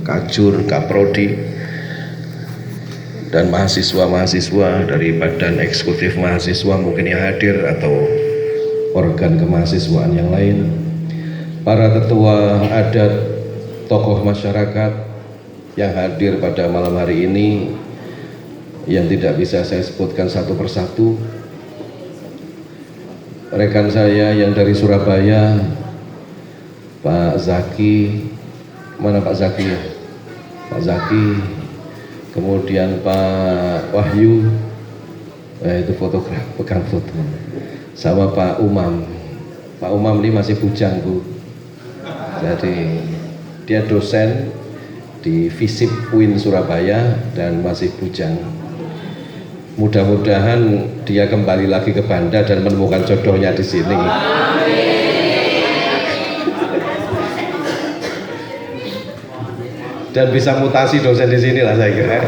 Kajur, Kaprodi, dan mahasiswa-mahasiswa dari Badan Eksekutif Mahasiswa mungkin yang hadir atau organ kemahasiswaan yang lain, para tetua adat, tokoh masyarakat yang hadir pada malam hari ini yang tidak bisa saya sebutkan satu persatu, rekan saya yang dari Surabaya, Pak Zaki, mana Pak Zaki ya? Pak Zaki, kemudian Pak Wahyu, itu fotografer, pegang foto, sama Pak Umam. Pak Umam ini masih bujang Bu, jadi dia dosen di FISIP UIN Surabaya dan masih bujang. Mudah-mudahan dia kembali lagi ke Banda dan menemukan jodohnya di sini. Dan bisa mutasi dosen di sini lah saya kira.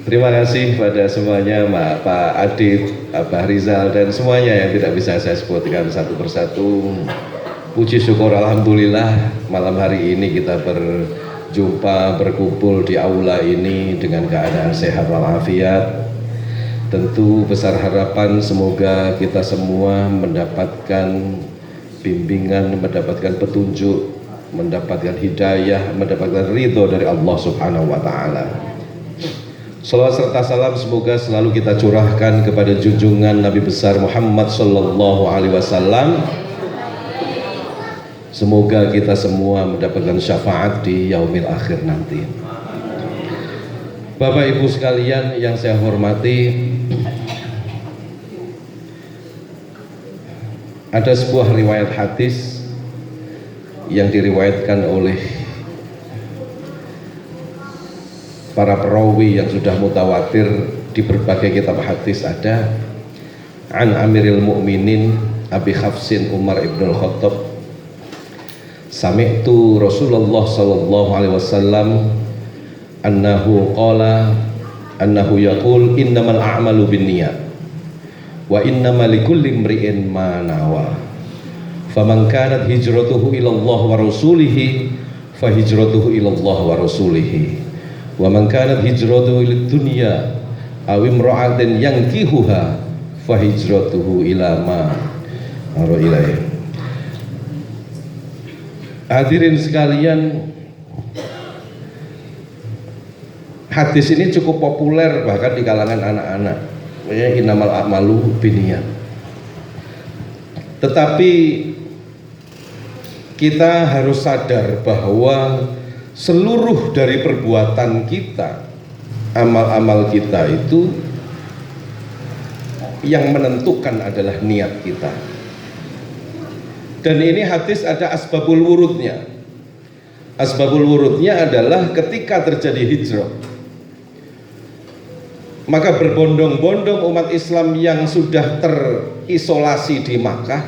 Terima kasih pada semuanya, Pak Adit, Pak Rizal, dan semuanya yang tidak bisa saya sebutkan satu persatu. Puji syukur alhamdulillah malam hari ini kita berjumpa, berkumpul di aula ini dengan keadaan sehat walafiat. Tentu besar harapan semoga kita semua mendapatkan bimbingan, mendapatkan petunjuk, mendapatkan hidayah, mendapatkan ridho dari Allah Subhanahu wa Ta'ala. Salawat serta salam semoga selalu kita curahkan kepada junjungan Nabi besar Muhammad Sallallahu Alaihi Wasallam. Semoga kita semua mendapatkan syafaat di yaumil akhir nanti. Bapak Ibu sekalian yang saya hormati, ada sebuah riwayat hadis yang diriwayatkan oleh para perawi yang sudah mutawatir di berbagai kitab hadis. Ada an Amiril Mukminin Abi Hafsin Umar ibn Khattab, sami'tu Rasulullah sallallahu alaihi wasallam annahu qala annahu yaqul innamal a'malu binniyat wa innama likulli imri'in ma nawa faman kanat hijratuhu ila Allah wa rasulihi fa hijratuhu ila Allah wa rasulihi wa man kanat hijratuhu lid dunya aw imra'atin yankihuha fa hijratuhu ila ma ara ilaih. Hadirin sekalian, hadis ini cukup populer bahkan di kalangan anak-anak. Innamal a'malu binniyat. Tetapi kita harus sadar bahwa seluruh dari perbuatan kita, amal-amal kita itu yang menentukan adalah niat kita. Dan ini hadis ada asbabul wurudnya. Asbabul wurudnya adalah ketika terjadi hijrah, maka berbondong-bondong umat Islam yang sudah terisolasi di Makkah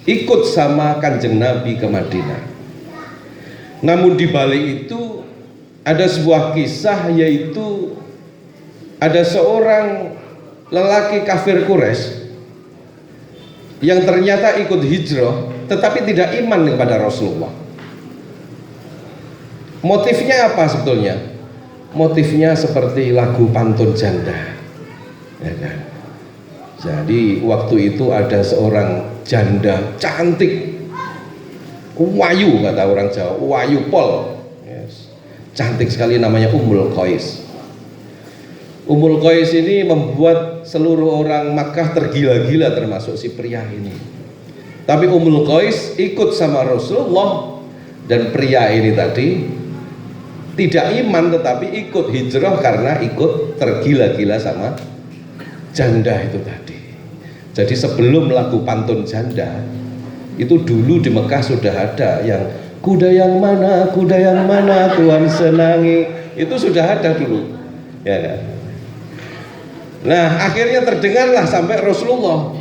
ikut sama Kanjeng Nabi ke Madinah. Namun di balik itu ada sebuah kisah, yaitu ada seorang lelaki kafir Quraisy yang ternyata ikut hijrah tetapi tidak iman kepada Rasulullah. Motifnya apa sebetulnya? Motifnya seperti lagu pantun janda, ya kan? Jadi waktu itu ada seorang janda cantik, wayu kata orang Jawa, wayu pol, yes. Cantik sekali, namanya Ummul Qais. Ummul Qais ini membuat seluruh orang Makkah tergila-gila, termasuk si pria ini. Tapi Ummul Qais ikut sama Rasulullah, dan pria ini tadi tidak iman tetapi ikut hijrah karena ikut tergila-gila sama janda itu tadi. Jadi sebelum lagu pantun janda itu dulu di Mekah sudah ada yang kuda yang mana Tuhan senangi, itu sudah ada dulu, ya kan? Nah akhirnya terdengarlah sampai Rasulullah.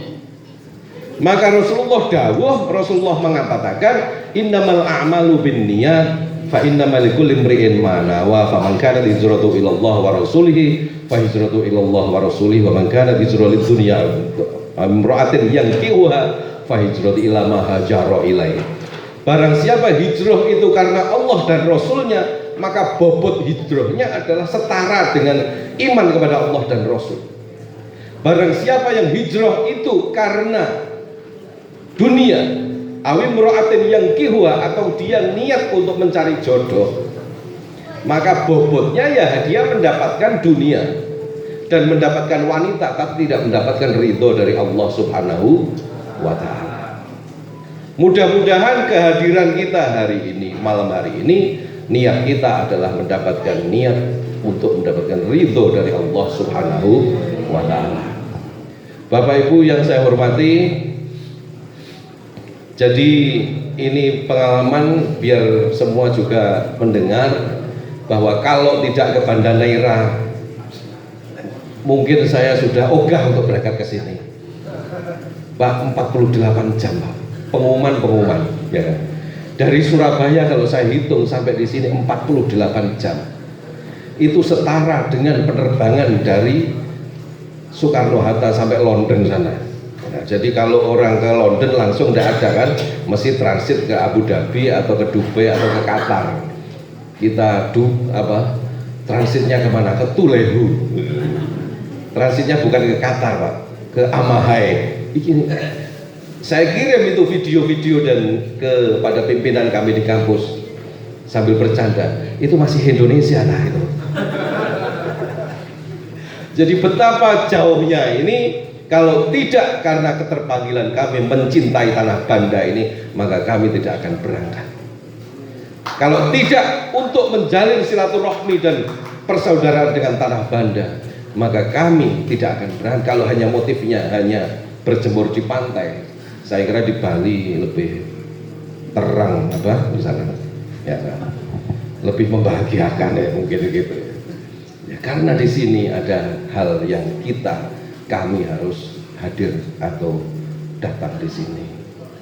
Maka Rasulullah dawuh, Rasulullah mengatakan innamal a'malu binniyat fa innamal likulli imri'in ma nawa faman kanat hijratuhu ila Allah wa rasulihi fa hijratuhu ila Allah wa rasulihi wa man kanat hijratuhu lid dunya imra'atin yankihuha fa hijratu ila ma hajara ilaih. Barang siapa hijrah itu karena Allah dan Rasulnya, maka bobot hijrahnya adalah setara dengan iman kepada Allah dan Rasul. Barang siapa yang hijrah itu karena dunia, awi mura'atin yang kihwa, atau dia niat untuk mencari jodoh, maka bobotnya ya dia mendapatkan dunia dan mendapatkan wanita, tapi tidak mendapatkan ridho dari Allah Subhanahu wa Ta'ala. Mudah-mudahan kehadiran kita hari ini, malam hari ini, niat kita adalah mendapatkan niat untuk mendapatkan ridho dari Allah Subhanahu wa Ta'ala. Bapak Ibu yang saya hormati, jadi ini pengalaman biar semua juga mendengar bahwa kalau tidak ke Banda Neira, mungkin saya sudah ogah untuk berangkat ke sini. Pak, 48 jam Pak. Pengumuman ya kan? Dari Surabaya kalau saya hitung sampai di sini 48 jam. Itu setara dengan penerbangan dari Soekarno-Hatta sampai London sana. Nah, jadi kalau orang ke London langsung tidak ada kan, mesti transit ke Abu Dhabi atau ke Dubai atau ke Qatar. Kita transitnya kemana? Ke Tulehu. Transitnya bukan ke Qatar Pak, ke Amahai. Saya kirim itu video-video dan kepada pimpinan kami di kampus sambil bercanda, itu masih Indonesia lah itu. Jadi betapa jauhnya ini. Kalau tidak karena keterpanggilan kami mencintai tanah Banda ini, maka kami tidak akan berangkat. Kalau tidak untuk menjalin silaturahmi dan persaudaraan dengan tanah Banda, maka kami tidak akan berangkat. Kalau hanya motifnya hanya berjemur di pantai, saya kira di Bali lebih terang di sana, ya, lebih membahagiakan ya mungkin gitu. Ya, karena di sini ada hal yang kami harus hadir atau datang di sini.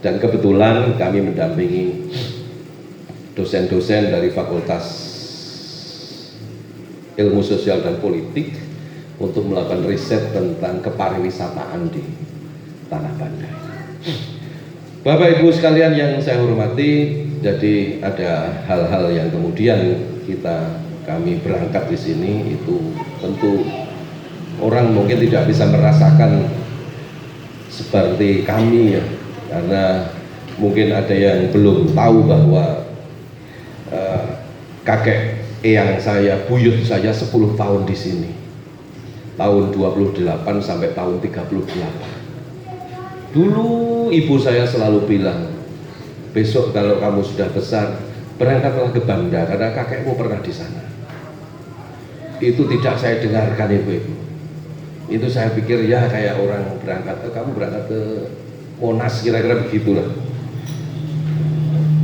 Dan kebetulan kami mendampingi dosen-dosen dari Fakultas Ilmu Sosial dan Politik untuk melakukan riset tentang kepariwisataan di Tanah Banda. Bapak Ibu sekalian yang saya hormati, jadi ada hal-hal yang kemudian kami berangkat di sini itu tentu orang mungkin tidak bisa merasakan seperti kami ya, karena mungkin ada yang belum tahu bahwa kakek eyang saya, buyut saya 10 tahun di sini, tahun 28 sampai tahun 38. Dulu ibu saya selalu bilang, besok kalau kamu sudah besar berangkatlah ke Banda karena kakekmu pernah di sana. Itu tidak saya dengarkan ibu-ibu. Itu saya pikir ya kayak orang berangkat, kamu berangkat ke Monas kira-kira begitulah.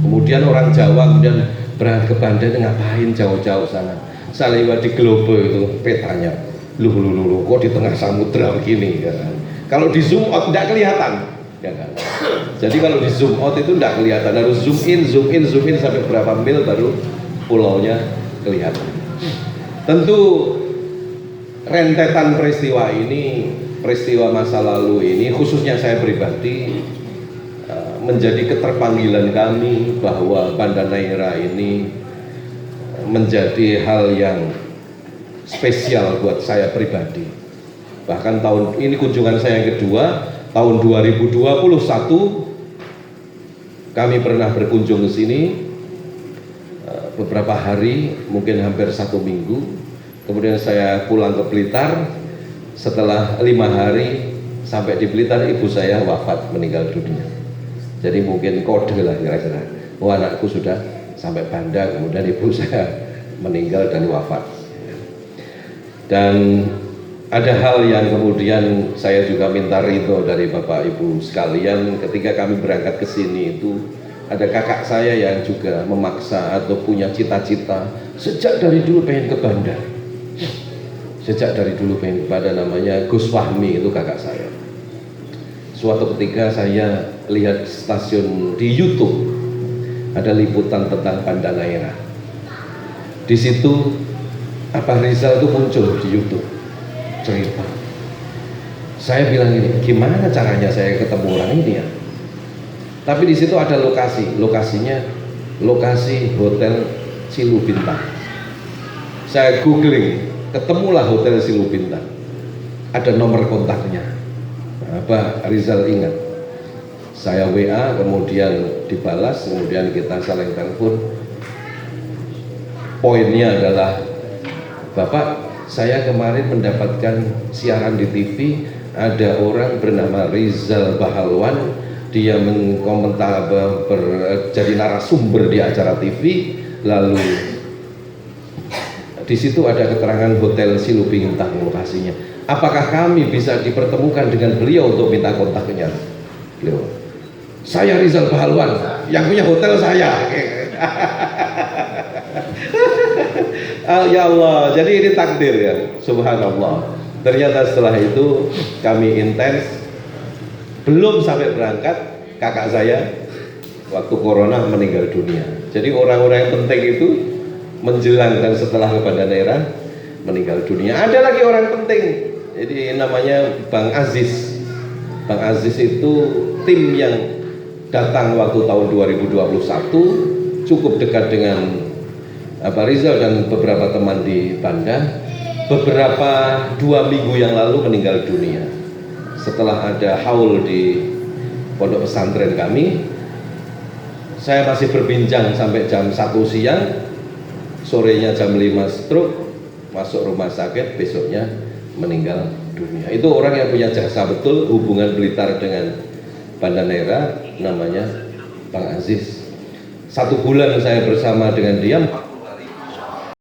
Kemudian orang Jawa kemudian berangkat ke Banda ngapain jauh-jauh sana. Saya lewat di Globo itu petanya, lu kok di tengah samudra begini ya kan. Kalau di zoom out tidak kelihatan ya kan. Jadi kalau di zoom out itu tidak kelihatan, harus zoom in sampai berapa mil baru pulaunya kelihatan. Tentu rentetan peristiwa ini, peristiwa masa lalu ini, khususnya saya pribadi, menjadi keterpanggilan kami bahwa Banda Neira ini menjadi hal yang spesial buat saya pribadi. Bahkan tahun ini kunjungan saya yang kedua, tahun 2021 kami pernah berkunjung ke sini beberapa hari, mungkin hampir 1 minggu. Kemudian saya pulang ke Blitar, setelah 5 hari sampai di Blitar ibu saya wafat, meninggal dunia. Jadi mungkin kode lah kira-kira, anakku sudah sampai Banda, kemudian ibu saya meninggal dan wafat. Dan ada hal yang kemudian saya juga minta ridho dari Bapak Ibu sekalian. Ketika kami berangkat ke sini itu ada kakak saya yang juga memaksa atau punya cita-cita sejak dari dulu pengen ke Banda. Sejak dari dulu pengen ke Banda, namanya Gus Fahmi, itu kakak saya. Suatu ketika saya lihat stasiun di YouTube ada liputan tentang Banda Neira. Di situ Abah Rizal itu muncul di YouTube cerita. Saya bilang ini, gimana caranya saya ketemu orang ini ya? Tapi di situ ada lokasinya lokasi Hotel Silu Bintang. Saya googling, ketemulah Hotel Silu Bintang. Ada nomor kontaknya. Pak Rizal ingat. Saya WA, kemudian dibalas, kemudian kita saling telepon. Poinnya adalah, Bapak, saya kemarin mendapatkan siaran di TV, ada orang bernama Rizal Bahalwan, dia mengomentar jadi narasumber di acara TV, lalu di situ ada keterangan Hotel Silu Bintang lokasinya. Apakah kami bisa dipertemukan dengan beliau untuk minta kontaknya? Beliau, saya Rizal Bahalwan, yang punya hotel saya. Ya Allah, jadi ini takdir ya, subhanallah. Ternyata setelah itu kami intens, belum sampai berangkat kakak saya waktu corona meninggal dunia. Jadi orang-orang yang penting itu menjelang dan setelah ke Banda Neira meninggal dunia. Ada lagi orang penting, jadi namanya Bang Aziz. Bang Aziz itu tim yang datang waktu tahun 2021, cukup dekat dengan Pak Rizal dan beberapa teman di Banda. Beberapa 2 minggu yang lalu meninggal dunia setelah ada haul di pondok pesantren kami. Saya masih berbincang sampai jam 1 siang, sorenya jam 5 stroke, masuk rumah sakit, besoknya meninggal dunia. Itu orang yang punya jasa betul hubungan Blitar dengan Banda Neira, namanya Bang Aziz. 1 bulan saya bersama dengan dia.